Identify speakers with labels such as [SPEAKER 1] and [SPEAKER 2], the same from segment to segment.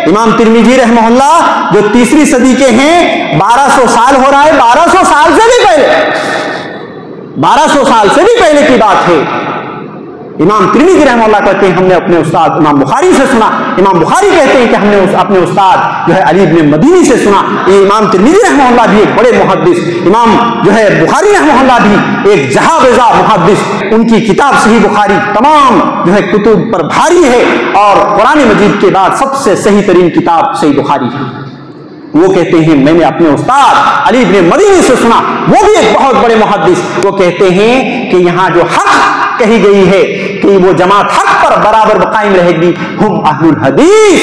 [SPEAKER 1] امام ترمذی رحمہ اللہ جو تیسری صدی کے ہیں، 1200 سال ہو رہا ہے، 1200 سال سے بھی پہلے، 1200 سال سے بھی پہلے کی بات ہے۔ امام ترمذی رحمہ اللہ کہتے ہیں ہم نے اپنے استاد امام بخاری سے سنا، امام بخاری کہتے ہیں کہ ہم نے اپنے استاد جو ہے علی بن مدینی سے سنا۔ یہ امام ترمذی رحمہ اللہ بھی ایک بڑے محدث، امام جو ہے بخاری رحمہ اللہ بھی ایک جہاں بزا محدث، ان کی کتاب صحیح بخاری تمام جو ہے کتب پر بھاری ہے، اور قرآن مجید کے بعد سب سے صحیح ترین کتاب صحیح بخاری ہے۔ وہ کہتے ہیں میں نے اپنے استاد علی بن مدینی سے سنا، وہ بھی ایک بہت بڑے محدث، وہ کہتے ہیں کہ یہاں جو حق کہی گئی ہے کہ وہ جماعت حق پر برابر قائم رہے گی، ہم اہل الحدیث،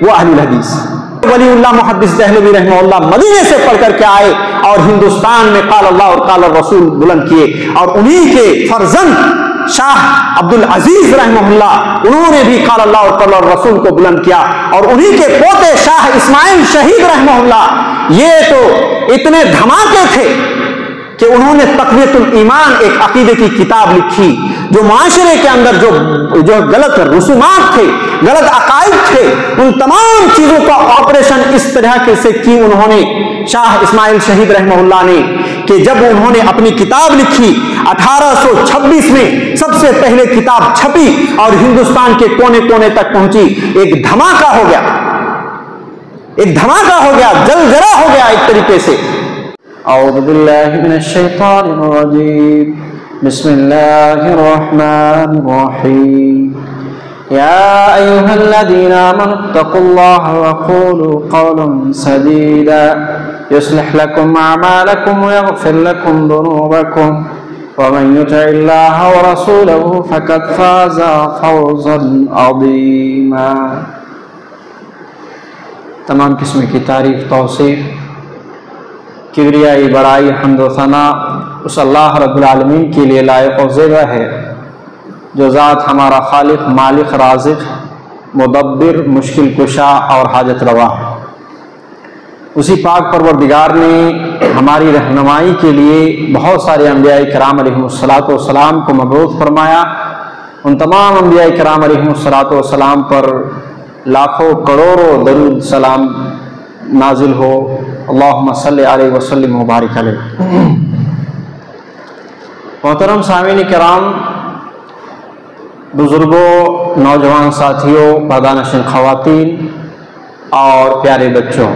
[SPEAKER 1] وہ اہل الحدیث۔ ولی اللہ محدث دہلوی رحمہ اللہ مدینے سے پڑھ کر کے آئے اور ہندوستان میں قال اللہ اور قال الرسول بلند کیے، اور انہی کے فرزند شاہ عبد العزیز رحمہ اللہ انہوں نے بھی قال اللہ اور قال الرسول کو بلند کیا، اور انہی کے پوتے شاہ اسماعیل شہید رحمہ اللہ یہ تو اتنے دھماکے تھے کہ انہوں نے تقویۃ الایمان ایک عقیدے کی کتاب لکھی، جو معاشرے کے اندر جو غلط رسومات تھے، غلط عقائد تھے، ان تمام چیزوں کا آپریشن اس طرح سے کی انہوں نے شاہ اسماعیل شہید رحمہ اللہ نے، کہ جب انہوں نے اپنی کتاب لکھی 1826 میں سب سے پہلے کتاب چھپی اور ہندوستان کے کونے کونے تک پہنچی، ایک دھماکہ ہو گیا، ایک دھماکہ ہو گیا، زلزلہ ہو گیا ایک طریقے سے۔
[SPEAKER 2] اعوذ باللہ من الشیطان الرجیم، بسم اللہ الرحمن الرحیم، یا ایہا الذین آمنوا اتقوا اللہ وقولوا قولا سدیدا یصلح لکم اعمالکم ویغفر لکم ذنوبکم ومن یطع اللہ ورسولہ فقد فاز فوزا عظیما۔ تمام قسم کی تعریف، توصیف، کبریائی، بڑائی، حمد و ثنا اس اللہ رب العالمین کے لیے لائق و زیبا ہے جو ذات ہمارا خالق، مالک، رازق، مدبر، مشکل کشا اور حاجت روا ہے۔ اسی پاک پروردگار نے ہماری رہنمائی کے لیے بہت سارے انبیاء کرام علیہم الصلاۃ والسلام کو مبعوث فرمایا۔ ان تمام انبیاء کرام علیہم الصلاۃ والسلام پر لاکھوں کروڑوں درود سلام نازل ہو، اللہم صلی علیہ وسلم مبارک علیہ۔ محترم سامعین کرام، بزرگوں، نوجوان ساتھیوں، پردہ خواتین اور پیارے بچوں،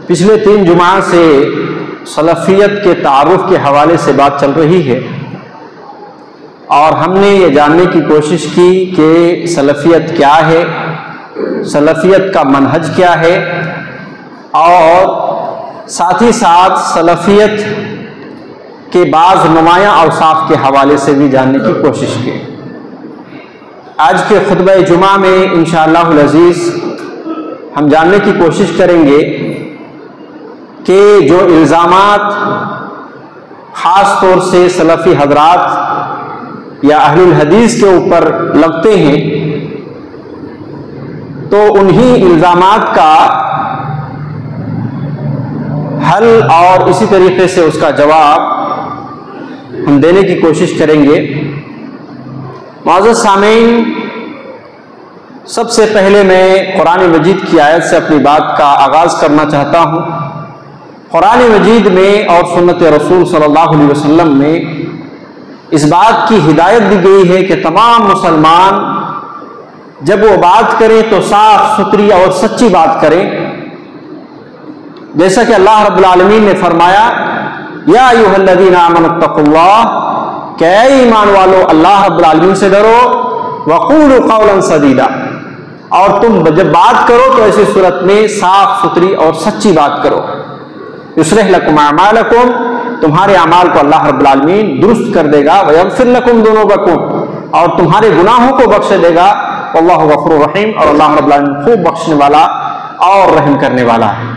[SPEAKER 2] پچھلے 3 جمعہ سے سلفیت کے تعارف کے حوالے سے بات چل رہی ہے، اور ہم نے یہ جاننے کی کوشش کی کہ سلفیت کیا ہے، سلفیت کا منہج کیا ہے، اور ساتھ ہی ساتھ سلفیت کے بعض نمایاں اوصاف کے حوالے سے بھی جاننے کی کوشش کی۔ آج کے خطبہ جمعہ میں انشاءاللہ العزیز ہم جاننے کی کوشش کریں گے کہ جو الزامات خاص طور سے سلفی حضرات یا اہل الحدیث کے اوپر لگتے ہیں، تو انہی الزامات کا حل اور اسی طریقے سے اس کا جواب ہم دینے کی کوشش کریں گے۔ معزز سامعین، سب سے پہلے میں قرآن مجید کی آیت سے اپنی بات کا آغاز کرنا چاہتا ہوں۔ قرآن مجید میں اور سنت رسول صلی اللہ علیہ وسلم میں اس بات کی ہدایت دی گئی ہے کہ تمام مسلمان جب وہ بات کریں تو صاف ستھری اور سچی بات کریں، جیسا کہ اللہ رب العالمین نے فرمایا یا ایھا الذین آمنوا اتقوا اللہ، کہ اے ایمان والو اللہ رب العالمین سے ڈرو، وقولوا قولا سدیدا، اور تم جب بات کرو تو ایسی صورت میں صاف ستھری اور سچی بات کرو۔ یصلح لکم اعمالکم، تمہارے اعمال کو اللہ رب العالمین درست کر دے گا، ویغفر لکم ذنوبکم، اور تمہارے گناہوں کو بخش دے گا، واللہ غفور رحیم، اور اللہ رب العالمین خوب بخشنے والا اور رحم کرنے والا ہے۔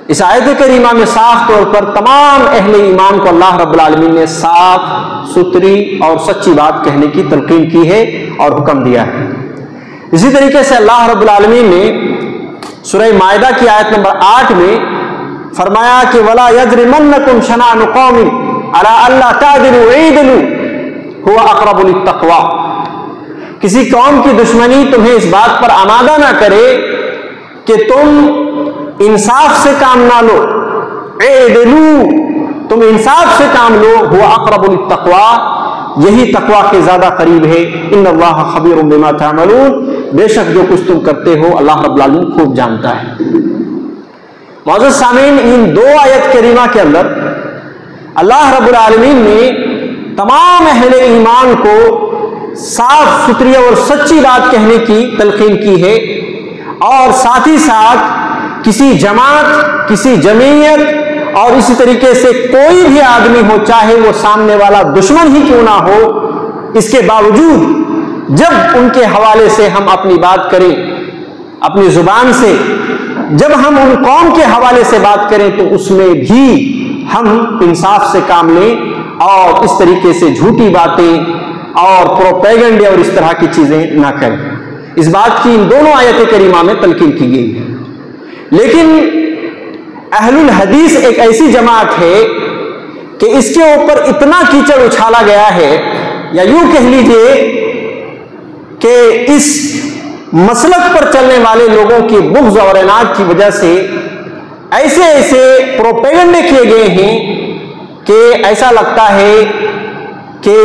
[SPEAKER 2] اس آیت کریمہ میں صاف طور پر تمام اہل ایمان کو اللہ رب العالمین نے صاف ستھری اور سچی بات کہنے کی تلقین کی ہے اور حکم دیا ہے۔ اسی طریقے سے اللہ رب العالمین نے سورہ مائدہ کی آیت نمبر 8 میں فرمایا کہ وَلَا يَجْرِمَنَّكُمْ شَنَآنُ قَوْمٍ عَلَىٰ أَلَّا تَعْدِلُوا اعْدِلُوا هُوَ أَقْرَبُ لِلتَّقْوَىٰ، کسی قوم کی دشمنی تمہیں اس بات پر آمادہ نہ کرے کہ تم انصاف سے کام نہ لو. اعدلوا، تم انصاف سے کام لو. هو اقرب للتقوی، یہی تقوی کے زیادہ قریب ہے. ان اللہ خبیر بما تعملون، بے شک جو کچھ تم کرتے ہو اللہ رب العالمین خوب جانتا ہے. معزز سامعین، ان دو آیت کریمہ کے اندر اللہ رب العالمین نے تمام اہل ایمان کو صاف ستھری اور سچی بات کہنے کی تلقین کی ہے، اور ساتھ ہی ساتھ کسی جماعت، کسی جمعیت اور اسی طریقے سے کوئی بھی آدمی ہو، چاہے وہ سامنے والا دشمن ہی کیوں نہ ہو، اس کے باوجود جب ان کے حوالے سے ہم اپنی بات کریں اپنی زبان سے، جب ہم ان قوم کے حوالے سے بات کریں تو اس میں بھی ہم انصاف سے کام لیں اور اس طریقے سے جھوٹی باتیں اور پروپیگنڈے اور اس طرح کی چیزیں نہ کریں. اس بات کی ان دونوں آیت کریمہ میں تلقین کی گئی ہے. لیکن اہل الحدیث ایک ایسی جماعت ہے کہ اس کے اوپر اتنا کیچڑ اچھالا گیا ہے، یا یوں کہہ لیجئے کہ اس مسلک پر چلنے والے لوگوں کی بغض اور عناد کی وجہ سے ایسے ایسے پروپیگنڈے کیے گئے ہیں کہ ایسا لگتا ہے کہ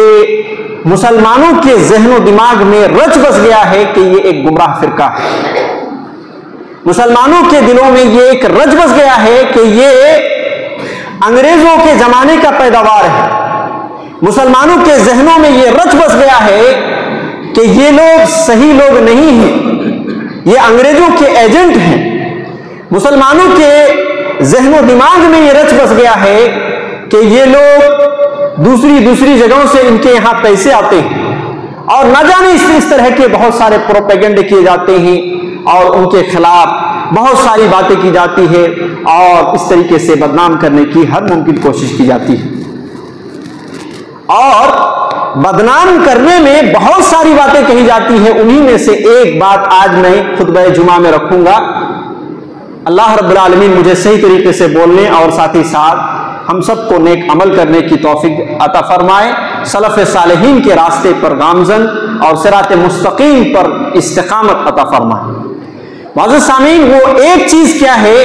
[SPEAKER 2] مسلمانوں کے ذہن و دماغ میں رچ بس گیا ہے کہ یہ ایک گمراہ فرقہ ہے. مسلمانوں کے دلوں میں یہ ایک رچ بس گیا ہے کہ یہ انگریزوں کے زمانے کا پیداوار ہے. مسلمانوں کے ذہنوں میں یہ رچ بس گیا ہے کہ یہ لوگ صحیح لوگ نہیں ہیں، یہ انگریزوں کے ایجنٹ ہیں. مسلمانوں کے ذہن و دماغ میں یہ رچ بس گیا ہے کہ یہ لوگ دوسری جگہوں سے ان کے یہاں پیسے آتے ہیں، اور نہ جانے اس طرح کے بہت سارے پروپیگنڈے کیے جاتے ہیں اور ان کے خلاف بہت ساری باتیں کی جاتی ہے اور اس طریقے سے بدنام کرنے کی ہر ممکن کوشش کی جاتی ہے. اور بدنام کرنے میں بہت ساری باتیں کہی جاتی ہیں. انہی میں سے ایک بات آج میں خطبہ جمعہ میں رکھوں گا. اللہ رب العالمین مجھے صحیح طریقے سے بولنے اور ساتھ ہی ساتھ ہم سب کو نیک عمل کرنے کی توفیق عطا فرمائے. سلف صالحین کے راستے پر گامزن اور صراط مستقیم پر استقامت عطا فرمائے. معزز سامعین، وہ ایک چیز کیا ہے؟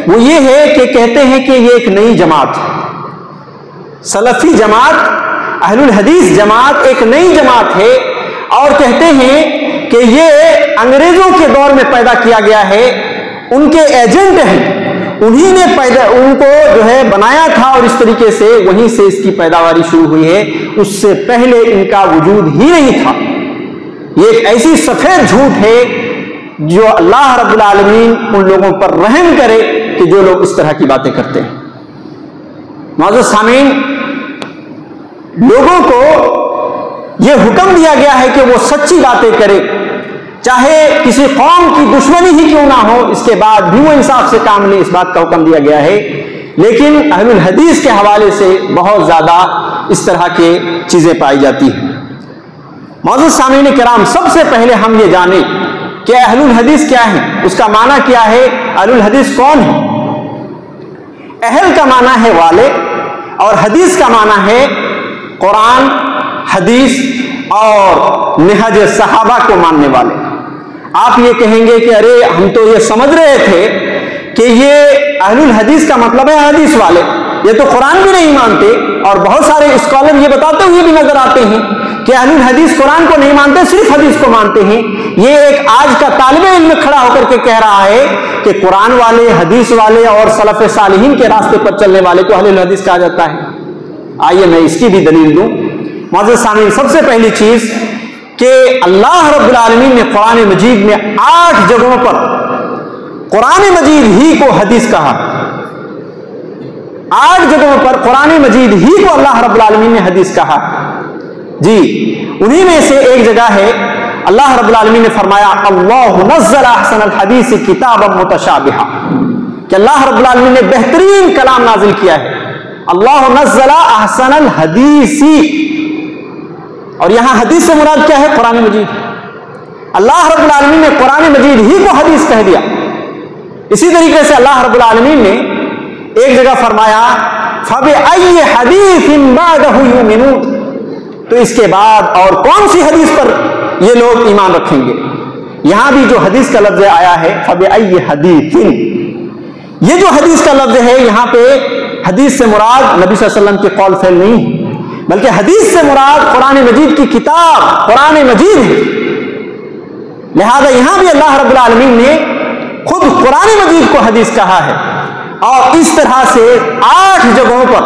[SPEAKER 2] وہ یہ ہے کہ کہتے ہیں کہ یہ ایک نئی جماعت ہے. سلفی جماعت، اہل الحدیث جماعت ایک نئی جماعت ہے، اور کہتے ہیں کہ یہ انگریزوں کے دور میں پیدا کیا گیا ہے. ان کے ایجنٹ ہیں، انہی نے ان کو جو ہے بنایا تھا، اور اس طریقے سے وہیں سے اس کی پیداواری شروع ہوئی ہے. اس سے پہلے ان کا وجود ہی نہیں تھا. یہ ایک ایسی سفید جھوٹ ہے جو اللہ رب العالمین ان لوگوں پر رحم کرے کہ جو لوگ اس طرح کی باتیں کرتے ہیں. معزز سامعین، لوگوں کو یہ حکم دیا گیا ہے کہ وہ سچی باتیں کرے، چاہے کسی قوم کی دشمنی ہی کیوں نہ ہو، اس کے بعد بھی وہ انصاف سے کام لیں، اس بات کا حکم دیا گیا ہے. لیکن اہل الحدیث کے حوالے سے بہت زیادہ اس طرح کے چیزیں پائی جاتی ہیں. معزز سامعین کرام، سب سے پہلے ہم یہ جانیں کہ اہل الحدیث کیا ہے، اس کا معنی کیا ہے. اہل الحدیث کون ہے؟ اہل کا معنی ہے والے، اور حدیث کا معنی ہے قرآن، حدیث اور نہج صحابہ کو ماننے والے. آپ یہ کہیں گے کہ ارے ہم تو یہ سمجھ رہے تھے کہ یہ اہل الحدیث کا مطلب ہے حدیث والے، یہ تو قرآن بھی نہیں مانتے. اور بہت سارے اسکالر یہ بتاتے ہوئے بھی نظر آتے ہیں کہ اہل الحدیث قرآن کو نہیں مانتے، صرف حدیث کو مانتے ہیں. یہ ایک آج کا طالب علم کھڑا ہو کر کے کہہ رہا ہے کہ قرآن والے، حدیث والے اور سلف صالحین کے راستے پر چلنے والے کو اہل الحدیث کہا جاتا ہے. آئیے میں اس کی بھی دلیل دوں. معزز سامعین، سب سے پہلی چیز کہ اللہ رب العالمین نے قرآن مجید میں 8 جگہوں پر قرآن مجید ہی کو حدیث کہا. 8 جگہوں پر قرآن مجید ہی کو اللہ رب العالمین نے حدیث کہا. جی، انہی میں سے ایک جگہ ہے اللہ رب العالمین نے فرمایا اللہ نزل احسن الحدیث کتابا متشابہا، کہ اللہ رب العالمین نے بہترین کلام نازل کیا ہے. اللہ نزل احسن الحدیث، اور یہاں حدیث سے مراد کیا ہے؟ قرآن مجید. اللہ رب العالمین نے قرآن مجید ہی کو حدیث کہہ دیا. اسی طریقے سے اللہ رب العالمین نے ایک جگہ فرمایا فَبِأَيِّ حَدِيثٍ بَعْدَهُ يُؤْمِنُونَ، تو اس کے بعد اور کون سی حدیث پر یہ لوگ ایمان رکھیں گے۔ یہاں بھی جو حدیث کا لفظ آیا ہے فَبِأَيِّ حَدِيثٍ، یہ جو حدیث کا لفظ ہے یہاں پہ حدیث سے مراد نبی صلی اللہ علیہ وسلم کے قول فعل نہیں، بلکہ حدیث سے مراد قرآن مجید کی کتاب قرآن مجید ہے۔ لہذا یہاں بھی اللہ رب العالمین نے خود قرآن مجید کو حدیث کہا ہے، اور اس طرح سے 8 جگہوں پر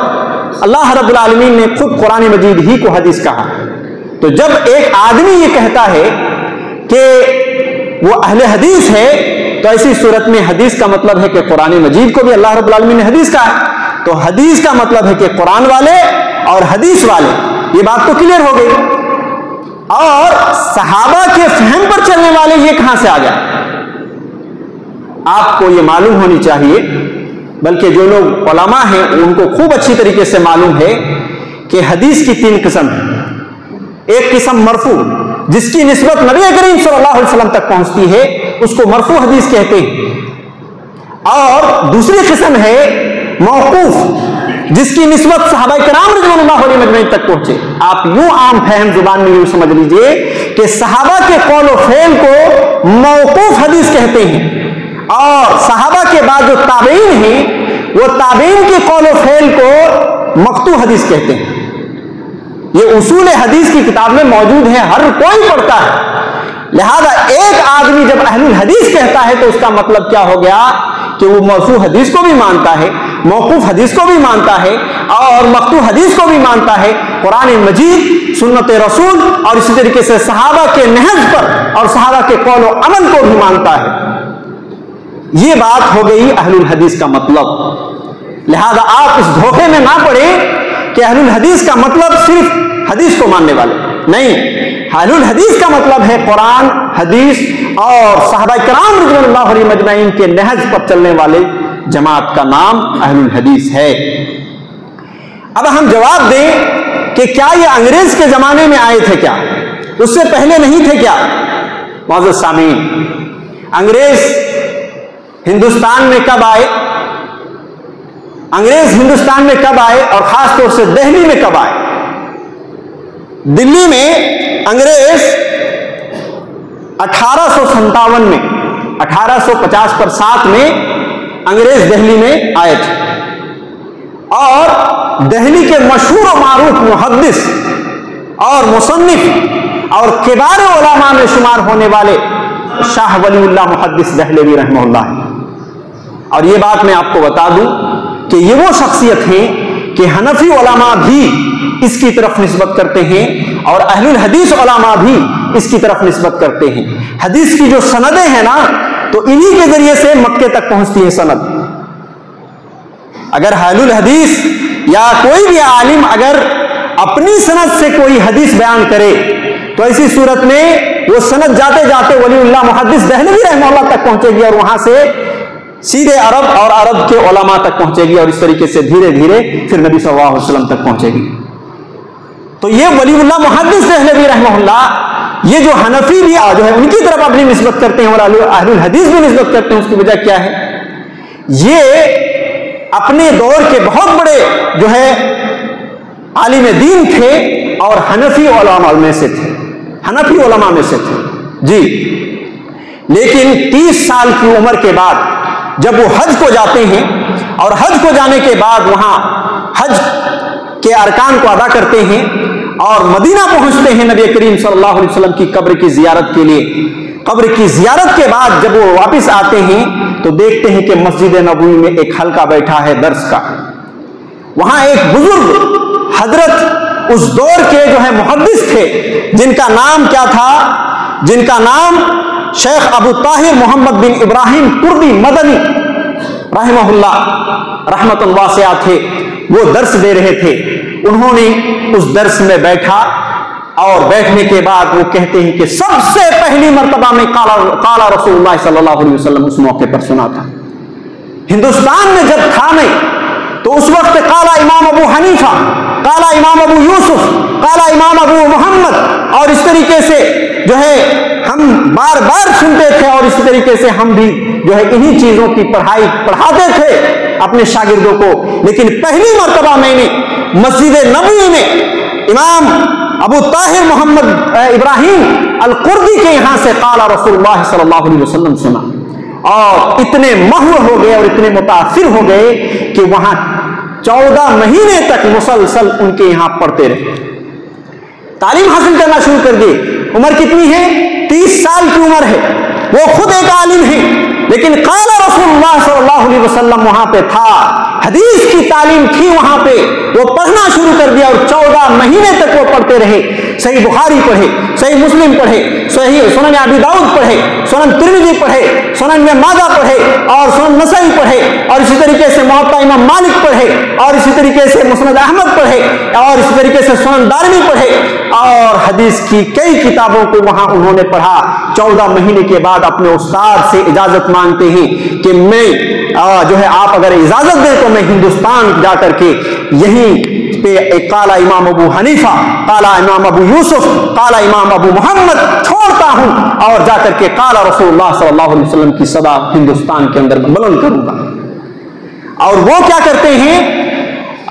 [SPEAKER 2] اللہ رب العالمین نے خود قرآن مجید ہی کو حدیث کہا۔ تو جب ایک آدمی یہ کہتا ہے کہ وہ اہل حدیث ہے تو ایسی صورت میں حدیث کا مطلب ہے کہ قرآن مجید کو بھی اللہ رب العالمین نے حدیث کہا ہے، تو حدیث کا مطلب ہے کہ قرآن والے اور حدیث والے، یہ بات تو کلیئر ہو گئی۔ اور صحابہ کے فہم پر چلنے والے یہ کہاں سے آ گئے؟ آپ کو یہ معلوم ہونی چاہیے، بلکہ جو لوگ علماء ہیں ان کو خوب اچھی طریقے سے معلوم ہے کہ حدیث کی 3 قسم ہیں۔ ایک قسم مرفوع، جس کی نسبت نبی کریم صلی اللہ علیہ وسلم تک پہنچتی ہے، اس کو مرفوع حدیث کہتے ہیں۔ اور دوسری قسم ہے موقوف، جس کی نسبت صحابہ کرام رضوان اللہ علیہ مجمعین تک پہنچے۔ آپ یوں عام فہم زبان میں یوں سمجھ لیجئے کہ صحابہ کے قول و فعل کو موقوف حدیث کہتے ہیں، اور صحابہ کے بعد جو تابعین ہیں وہ تابعین کے قول و فعل کو مقطوع حدیث کہتے ہیں۔ یہ اصول حدیث کی کتاب میں موجود ہے، ہر کوئی پڑھتا ہے۔ لہذا ایک آدمی جب اہل الحدیث کہتا ہے تو اس کا مطلب کیا ہو گیا کہ وہ مرفوع حدیث کو بھی مانتا ہے، موقوف حدیث کو بھی مانتا ہے، اور مقطوع حدیث کو بھی مانتا ہے، قرآن مجید، سنت رسول اور اسی طریقے سے صحابہ کے نہج پر اور صحابہ کے قول و عمل کو بھی مانتا ہے۔ یہ بات ہو گئی اہل الحدیث کا مطلب۔ لہذا آپ اس دھوکے میں نہ پڑیں کہ اہل الحدیث کا مطلب صرف حدیث کو ماننے والے، نہیں۔ اہل الحدیث کا مطلب ہے قرآن، حدیث اور صحابہ کرام رضوان اللہ علیہ مجمعین کے نہج پر چلنے والے جماعت کا نام اہل الحدیث ہے۔ اب ہم جواب دیں کہ کیا یہ انگریز کے زمانے میں آئے تھے؟ کیا اس سے پہلے نہیں تھے؟ کیا معزز سامعین، انگریز ہندوستان میں کب آئے؟ انگریز ہندوستان میں کب آئے اور خاص طور سے دہلی میں کب آئے؟ دلی میں انگریز 1857 میں، 1850 پر 7 میں انگریز دہلی میں آئے تھے، اور دہلی کے مشہور و معروف محدث اور مصنف اور کبار علماء میں شمار ہونے والے شاہ ولی اللہ محدث دہلوی رحمہ اللہ ہے۔ اور یہ بات میں آپ کو بتا دوں کہ یہ وہ شخصیت ہیں کہ حنفی علماء بھی اس کی طرف نسبت کرتے ہیں اور اہل الحدیث علماء بھی اس کی طرف نسبت کرتے ہیں۔ حدیث کی جو سندیں ہیں نا، تو انہی کے ذریعے سے مکے تک پہنچتی ہے سند۔ اگر اہل الحدیث یا کوئی بھی عالم اگر اپنی سند سے کوئی حدیث بیان کرے تو ایسی صورت میں وہ سند جاتے جاتے ولی اللہ محدث دہلوی رحمہ اللہ تک پہنچے گی، اور وہاں سے سیدھے عرب اور عرب کے علماء تک پہنچے گی، اور اس طریقے سے دھیرے دھیرے پھر نبی صلی اللہ علیہ وسلم تک پہنچے گی۔ تو یہ ولی اللہ محدث دہلوی رحمہ اللہ، یہ جو حنفی بھی جو ہے ان کی طرف اپنی نسبت کرتے ہیں اور اہل الحدیث بھی نسبت کرتے ہیں، اس کی وجہ کیا ہے؟ یہ اپنے دور کے بہت بڑے جو ہے عالم دین تھے اور حنفی علماء میں سے تھے، حنفی علماء میں سے تھے جی۔ لیکن 30 سال کی عمر کے بعد جب وہ حج کو جاتے ہیں اور حج کو جانے کے بعد وہاں حج کے ارکان کو ادا کرتے ہیں اور مدینہ پہنچتے ہیں نبی کریم صلی اللہ علیہ وسلم کی قبر کی زیارت کے لیے، قبر کی زیارت کے بعد جب وہ واپس آتے ہیں تو دیکھتے ہیں کہ مسجد نبوی میں ایک حلقہ بیٹھا ہے درس کا۔ وہاں ایک بزرگ حضرت اس دور کے جو ہے محدث تھے، جن کا نام کیا تھا؟ جن کا نام شیخ ابو طاہر محمد بن ابراہیم کردی مدنی رحمہ اللہ رحمت اللہ واسعہ تھے۔ وہ درس دے رہے تھے، انہوں نے اس درس میں بیٹھا اور بیٹھنے کے بعد وہ کہتے ہیں کہ سب سے پہلی مرتبہ میں قال رسول اللہ صلی اللہ علیہ وسلم اس موقع پر سنا تھا۔ ہندوستان میں جب تھا نہیں تو اس وقت قال امام ابو حنیفہ، قال امام ابو یوسف، قال امام ابو محمد، اور اس طریقے سے جو ہے ہم بار بار سنتے تھے، اور اسی طریقے سے ہم بھی جو ہے انہی چیزوں کی پڑھائی پڑھاتے تھے اپنے شاگردوں کو۔ لیکن پہلی مرتبہ میں نے مسجد نبوی میں امام ابو طاہر محمد ابراہیم القردی کے یہاں سے قال رسول اللہ صلی اللہ علیہ وسلم سنا، اور اتنے محو ہو گئے اور اتنے متاثر ہو گئے کہ وہاں 14 مہینے تک مسلسل ان کے یہاں پڑھتے رہے، تعلیم حاصل کرنا شروع کر دی۔ عمر کتنی ہے؟ 30 سال کی عمر ہے، وہ خود ایک عالم ہے، لیکن قال رسول اللہ صلی اللہ علیہ وسلم وہاں پہ تھا، حدیث کی تعلیم تھی وہاں پہ، وہ پڑھنا شروع کر دیا اور 14 مہینے تک وہ پڑھتے رہے۔ صحیح بخاری پڑھے، صحیح مسلم پڑھے، صحیح سنن ابی داؤد پڑھے، سنن ترمذی پڑھے، سنن ابن ماجہ پڑھے، اور سنن نسائی پڑھے، اور اسی طریقے سے موطا امام مالک پڑھے، اور اسی طریقے سے مسند احمد پڑھے، اور اسی طریقے سے سنن دارمی پڑھے، اور حدیث کی کئی کتابوں کو وہاں انہوں نے پڑھا۔ 14 مہینے کے بعد اپنے استاد سے اجازت مانگتے ہیں کہ میں جو ہے آپ اگر اجازت دیں تو میں ہندوستان جا کر کے یہیں پہ قال امام ابو حنیفہ، قال امام ابو یوسف، قال امام ابو محمد چھوڑتا ہوں اور جا کر کے قال رسول اللہ صلی اللہ علیہ وسلم کی صدا ہندوستان کے اندر بلند کروں گا۔ اور وہ کیا کرتے ہیں؟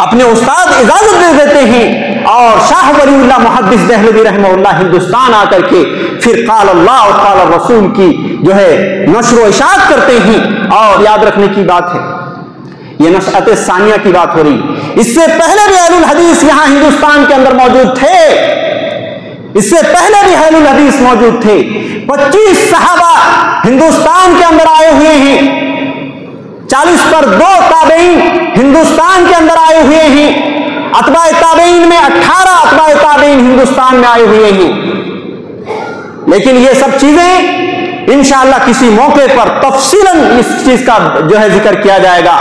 [SPEAKER 2] اپنے استاد اجازت دے دیتے ہیں، اور شاہ ولی اللہ محدث دہلوی رحمہ اللہ ہندوستان آ کر کے پھر قال اللہ اور قال الرسول کی جو ہے نشر و اشاعت کرتے ہیں۔ اور یاد رکھنے کی بات ہے، یہ نشأت ثانیہ کی بات ہو رہی، اس سے پہلے بھی اہل الحدیث یہاں ہندوستان کے اندر موجود تھے، اس سے پہلے بھی اہل الحدیث موجود تھے۔ 25 صحابہ ہندوستان کے اندر آئے ہوئے ہیں، 40 پر 2 تابعین ہندوستان کے اندر آئے ہوئے ہیں، اتباع تابعین میں 18 اتباع تابعین ہندوستان میں آئے ہوئے ہیں۔ لیکن یہ سب چیزیں انشاءاللہ کسی موقع پر تفصیلاً اس چیز کا جو ہے ذکر کیا جائے گا۔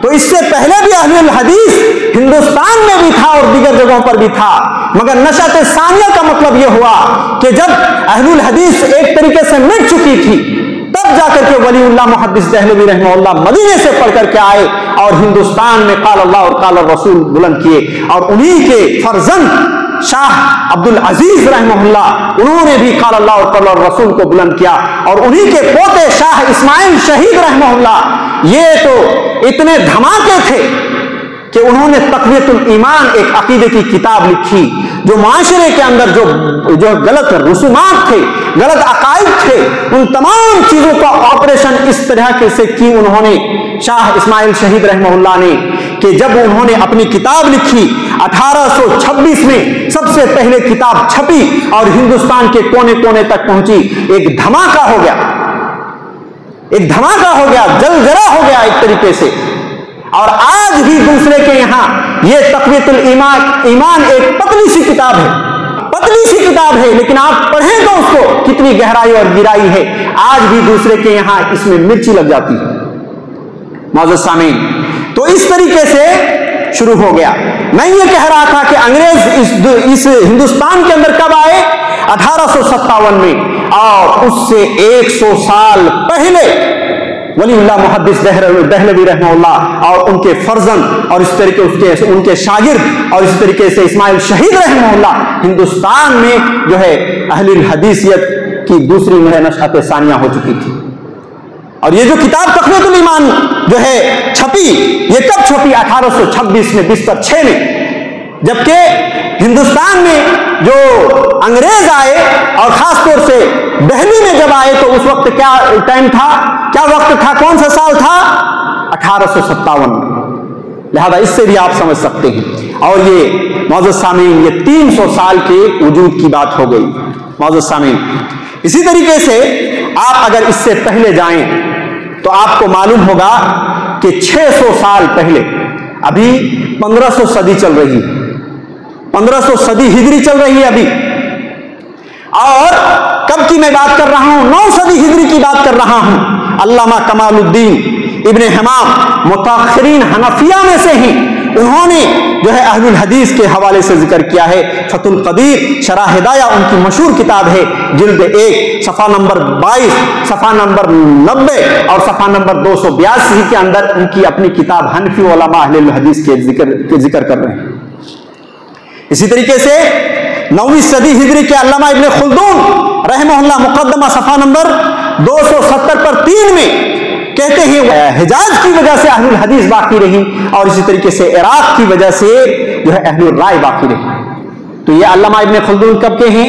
[SPEAKER 2] تو اس سے پہلے بھی اہل الحدیث ہندوستان میں بھی تھا اور دیگر جگہوں پر بھی تھا، مگر نشأت ثانیہ کا مطلب یہ ہوا کہ جب اہل الحدیث ایک طریقے سے مٹ چکی تھی، تب جا کر کے ولی اللہ محدث دہلوی رحمہ اللہ مدینے سے پڑھ کر کے آئے اور ہندوستان میں قال اللہ اور قال الرسول بلند کیے، اور انہی کے فرزند شاہ عبد العزیز رحمہ اللہ انہوں نے بھی قال اللہ اور قال الرسول کو بلند کیا، اور انہی کے پوتے شاہ اسماعیل شہید رحمہ اللہ یہ تو اتنے دھماکے تھے کہ انہوں نے تقویۃ الایمان ایک عقیدے کی کتاب لکھی، جو معاشرے کے اندر جو غلط رسومات تھے، غلط عقائد تھے، ان تمام چیزوں کا آپریشن اس طرح سے کی انہوں نے شاہ اسماعیل شہید رحمہ اللہ نے، کہ جب انہوں نے اپنی کتاب لکھی 1826 میں سب سے پہلے کتاب چھپی اور ہندوستان کے کونے کونے تک پہنچی، ایک دھماکہ ہو گیا، ایک دھماکہ ہو گیا، زلزلہ ہو گیا ایک طریقے سے۔ اور آج بھی دوسرے کے یہاں یہ تقویۃ الایمان ایک پتلی سی کتاب ہے، پتلی سی کتاب ہے، لیکن آپ پڑھیں تو اس کو کتنی گہرائی اور گہرائی ہے، آج بھی دوسرے کے یہاں اس میں مرچی لگ جاتی ہے۔ معزز سامعین، تو اس طریقے سے شروع ہو گیا۔ میں یہ کہہ رہا تھا کہ انگریز اس ہندوستان کے اندر کب آئے؟ 1857 میں، اور اس سے 100 سال پہلے ولی اللہ محدث دہلوی رحمہ اللہ اور ان کے فرزند اور اس طریقے سے ان کے شاگرد اور اس طریقے سے اسماعیل شہید رحمہ اللہ ہندوستان میں جو ہے اہل الحدیثیت کی دوسری نشأت ثانیہ ہو چکی تھی۔ اور یہ جو کتاب تقویۃ الایمان جو ہے چھپی، یہ کب چھپی؟ 1826 میں، بستر 6 میں، جبکہ ہندوستان میں جو انگریز آئے اور خاص طور سے دہلی میں جب آئے تو اس وقت کیا ٹائم تھا، کیا وقت تھا، کون سا سال تھا؟ 1857 میں۔ لہذا اس سے بھی آپ سمجھ سکتے ہیں۔ اور یہ معزز سامعین، یہ 300 سال کے وجود کی بات ہو گئی معزز سامعین۔ اسی طریقے سے آپ اگر اس سے پہلے جائیں تو آپ کو معلوم ہوگا کہ 600 سال پہلے، ابھی 1500 صدی چل رہی ہے، 1500 صدی ہجری چل رہی ہے ابھی، اور کب کی میں بات کر رہا ہوں؟ 9 صدی ہجری کی بات کر رہا ہوں۔ علامہ کمال الدین ابن حمام متاخرین حنفیہ میں سے ہیں، انہوں نے جو ہے اہل الحدیث کے حوالے سے ذکر کیا ہے۔ فتح القدیر شرح ہدایہ ان کی مشہور کتاب ہے، جلد 1 صفحہ نمبر 22، صفحہ نمبر 90 اور صفحہ نمبر 282 کے اندر ان کی اپنی کتاب حنفی علماء اہل الحدیث کے ذکر کر رہے ہیں۔ اسی طریقے سے 9ویں صدی ہجری کے علامہ ابن خلدون رحمہ اللہ مقدمہ صفحہ نمبر 270 پر 3 میں کہتے ہیں حجاز کی وجہ سے اہل الحدیث باقی رہی، اور اسی طریقے سے عراق کی وجہ سے جو ہے اہل الرائے باقی رہی۔ تو یہ علامہ ابن خلدون کب کے ہیں؟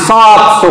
[SPEAKER 1] 700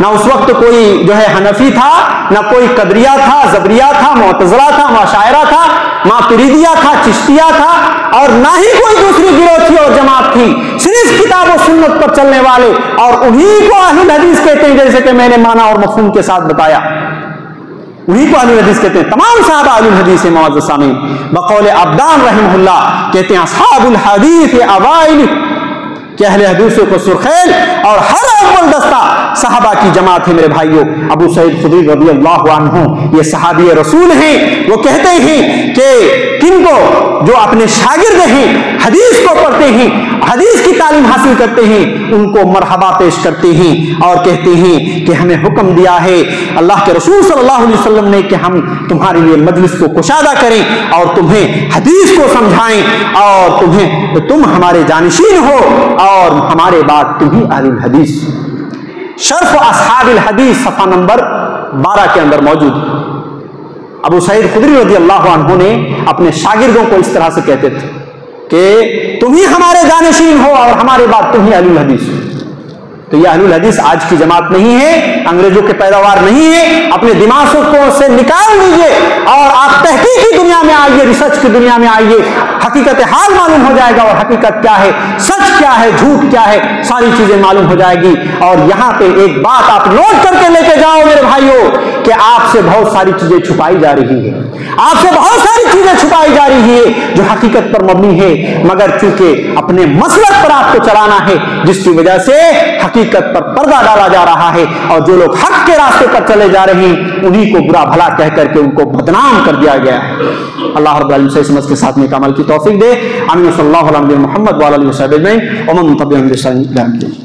[SPEAKER 1] نہ اس وقت کوئی جو ہے حنفی تھا، نہ کوئی قدریہ تھا، زبریہ تھا، معتزلہ تھا، مشاعرہ تھا، ماتریدیہ تھا، چشتیہ تھا، اور نہ ہی کوئی دوسری گروہ تھی اور جماعت تھی، صرف کتاب و سنت پر چلنے والے، اور انہی کو اہل حدیث کہتے ہیں، جیسے کہ میں نے معنی اور مفہوم کے ساتھ بتایا، انہی کو اہل حدیث کہتے ہیں۔ تمام صحابہ اہل حدیث معزز سامعین، بقول عبدان رحمہ اللہ کہتے ہیں اصحاب الحدیث اوائل، کہ اہل حدیثوں کو سرخیل اور ہر اول دستہ صحابہ کی جماعت ہے میرے بھائیوں۔ ابو سعید خدری رضی اللہ عنہ یہ صحابی رسول ہیں، وہ کہتے ہیں کہ کن کو جو اپنے شاگرد ہیں، حدیث کو پڑھتے ہیں، حدیث کی تعلیم حاصل کرتے ہیں، ان کو مرحبا پیش کرتے ہیں اور کہتے ہیں کہ ہمیں حکم دیا ہے اللہ کے رسول صلی اللہ علیہ وسلم نے کہ ہم تمہارے لیے مجلس کو کشادہ کریں اور تمہیں حدیث کو سمجھائیں، اور تم ہمارے جانشین ہو اور ہمارے بعد تم ہی اہل الحدیث۔ شرف اصحاب الحدیث صفحہ نمبر 12 کے اندر موجود۔ ابو سعید خدری رضی اللہ عنہ نے اپنے شاگردوں کو اس طرح سے کہتے تھے کہ تم ہی ہمارے جانشین ہو اور ہمارے بعد تم ہی اہل الحدیث ہو۔ تو یہ اہل الحدیث آج کی جماعت نہیں ہے، انگریزوں کے پیداوار نہیں ہے، اپنے دماغوں کو سے نکال لیجئے اور آپ تحقیق کی دنیا میں آئیے، ریسرچ کی دنیا میں آئیے، حقیقت حال معلوم ہو جائے گا، اور حقیقت کیا ہے، سچ کیا ہے، جھوٹ کیا ہے، ساری چیزیں معلوم ہو جائے گی۔ اور یہاں پہ ایک بات آپ نوٹ کر کے لے کے جاؤ میرے بھائیوں، کہ آپ سے بہت ساری چیزیں چھپائی جا رہی ہیں، آپ سے بہت ساری چیزیں چھپائی جا رہی ہے جو حقیقت پر مبنی ہے، مگر چونکہ اپنے مسلک پر آپ کو چلانا ہے، جس کی وجہ سے حقیقت پر پردہ ڈالا جا رہا ہے، اور جو لوگ حق کے راستے پر چلے جا رہے ہیں انہی کو برا بھلا کہہ کر کے ان کو بدنام کر دیا گیا ہے۔ اللہ رب العالمین صحیح سمجھ کے ساتھ نیک عمل کی توفیق دے۔ آمین صلی اللہ علیہ محمد وعلی آلہ وصحبہ اجمعین ومن تبعهم بإحسان إلى يوم الدين۔